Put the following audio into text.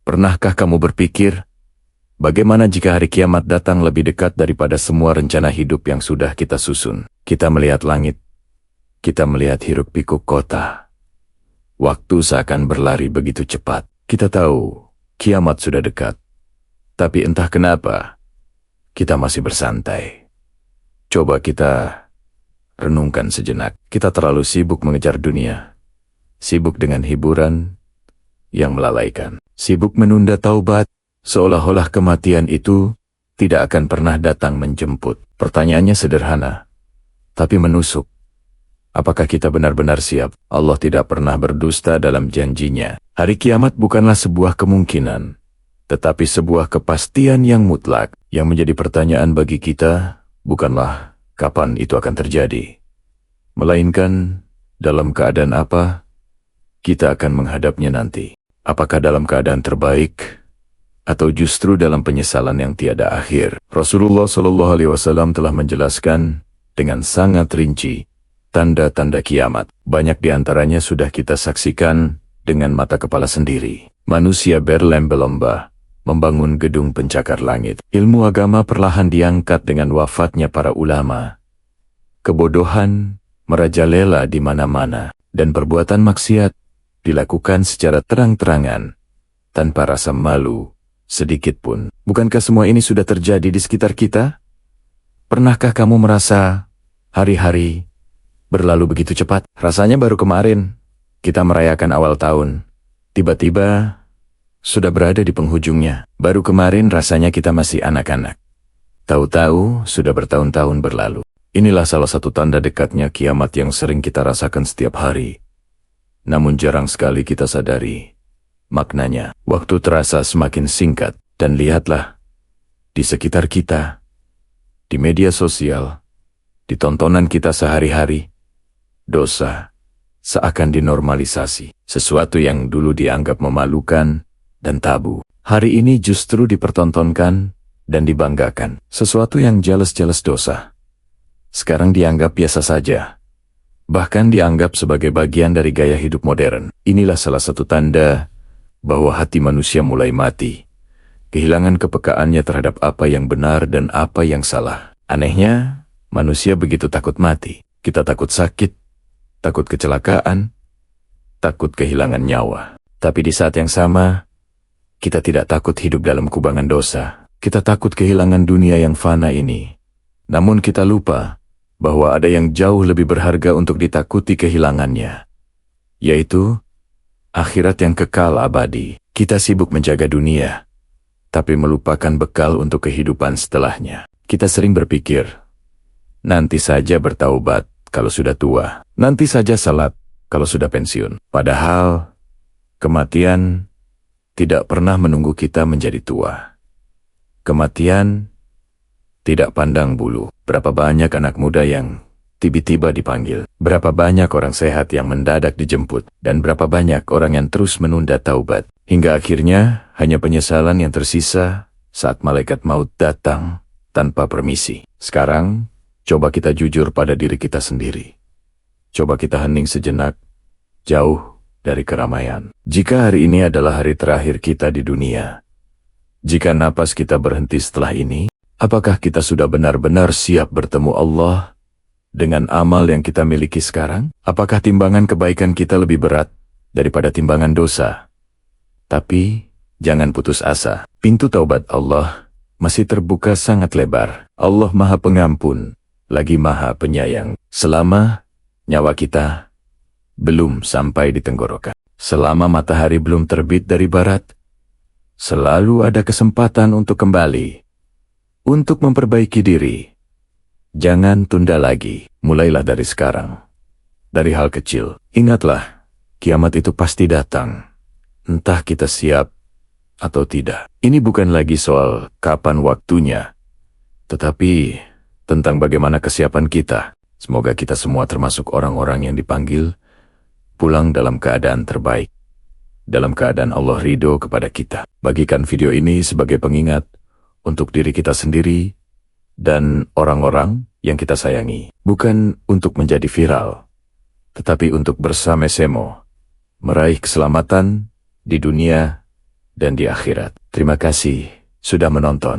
Pernahkah kamu berpikir, bagaimana jika hari kiamat datang lebih dekat daripada semua rencana hidup yang sudah kita susun? Kita melihat langit, kita melihat hiruk-pikuk kota. Waktu seakan berlari begitu cepat. Kita tahu, kiamat sudah dekat. Tapi entah kenapa, kita masih bersantai. Coba kita renungkan sejenak. Kita terlalu sibuk mengejar dunia, sibuk dengan hiburan yang melalaikan, sibuk menunda taubat, seolah-olah kematian itu tidak akan pernah datang menjemput. Pertanyaannya sederhana, tapi menusuk. Apakah kita benar-benar siap? Allah tidak pernah berdusta dalam janjinya. Hari kiamat bukanlah sebuah kemungkinan, tetapi sebuah kepastian yang mutlak. Yang menjadi pertanyaan bagi kita bukanlah kapan itu akan terjadi, melainkan dalam keadaan apa kita akan menghadapnya nanti. Apakah dalam keadaan terbaik, atau justru dalam penyesalan yang tiada akhir? Rasulullah SAW telah menjelaskan dengan sangat rinci tanda-tanda kiamat. Banyak di antaranya sudah kita saksikan dengan mata kepala sendiri. Manusia berlomba-lomba membangun gedung pencakar langit. Ilmu agama perlahan diangkat dengan wafatnya para ulama. Kebodohan merajalela di mana-mana, dan perbuatan maksiat dilakukan secara terang-terangan, tanpa rasa malu sedikit pun. Bukankah semua ini sudah terjadi di sekitar kita? Pernahkah kamu merasa hari-hari berlalu begitu cepat? Rasanya baru kemarin kita merayakan awal tahun. Tiba-tiba sudah berada di penghujungnya. Baru kemarin rasanya kita masih anak-anak. Tahu-tahu sudah bertahun-tahun berlalu. Inilah salah satu tanda dekatnya kiamat yang sering kita rasakan setiap hari. Namun jarang sekali kita sadari maknanya. Waktu terasa semakin singkat, dan lihatlah, di sekitar kita, di media sosial, di tontonan kita sehari-hari, dosa seakan dinormalisasi. Sesuatu yang dulu dianggap memalukan dan tabu, hari ini justru dipertontonkan dan dibanggakan. Sesuatu yang jelas-jelas dosa sekarang dianggap biasa saja, bahkan dianggap sebagai bagian dari gaya hidup modern. Inilah salah satu tanda bahwa hati manusia mulai mati, kehilangan kepekaannya terhadap apa yang benar dan apa yang salah. Anehnya, manusia begitu takut mati. Kita takut sakit, takut kecelakaan, takut kehilangan nyawa. Tapi di saat yang sama, kita tidak takut hidup dalam kubangan dosa. Kita takut kehilangan dunia yang fana ini. Namun kita lupa bahwa ada yang jauh lebih berharga untuk ditakuti kehilangannya, yaitu akhirat yang kekal abadi. Kita sibuk menjaga dunia, tapi melupakan bekal untuk kehidupan setelahnya. Kita sering berpikir, nanti saja bertaubat kalau sudah tua, nanti saja salat kalau sudah pensiun. Padahal, kematian tidak pernah menunggu kita menjadi tua. Kematian tidak pandang bulu. Berapa banyak anak muda yang tiba-tiba dipanggil, berapa banyak orang sehat yang mendadak dijemput, dan berapa banyak orang yang terus menunda taubat, hingga akhirnya hanya penyesalan yang tersisa saat malaikat maut datang tanpa permisi. Sekarang, coba kita jujur pada diri kita sendiri. Coba kita hening sejenak, jauh dari keramaian. Jika hari ini adalah hari terakhir kita di dunia, jika napas kita berhenti setelah ini, apakah kita sudah benar-benar siap bertemu Allah dengan amal yang kita miliki sekarang? Apakah timbangan kebaikan kita lebih berat daripada timbangan dosa? Tapi, jangan putus asa. Pintu taubat Allah masih terbuka sangat lebar. Allah Maha Pengampun, lagi Maha Penyayang. Selama nyawa kita belum sampai di tenggorokan, selama matahari belum terbit dari barat, selalu ada kesempatan untuk kembali, untuk memperbaiki diri. Jangan tunda lagi, mulailah dari sekarang. Dari hal kecil. Ingatlah, kiamat itu pasti datang, entah kita siap atau tidak. Ini bukan lagi soal kapan waktunya, tetapi tentang bagaimana kesiapan kita. Semoga kita semua termasuk orang-orang yang dipanggil pulang dalam keadaan terbaik, dalam keadaan Allah ridho kepada kita. Bagikan video ini sebagai pengingat untuk diri kita sendiri dan orang-orang yang kita sayangi. Bukan untuk menjadi viral, tetapi untuk bersama-sama meraih keselamatan di dunia dan di akhirat. Terima kasih sudah menonton.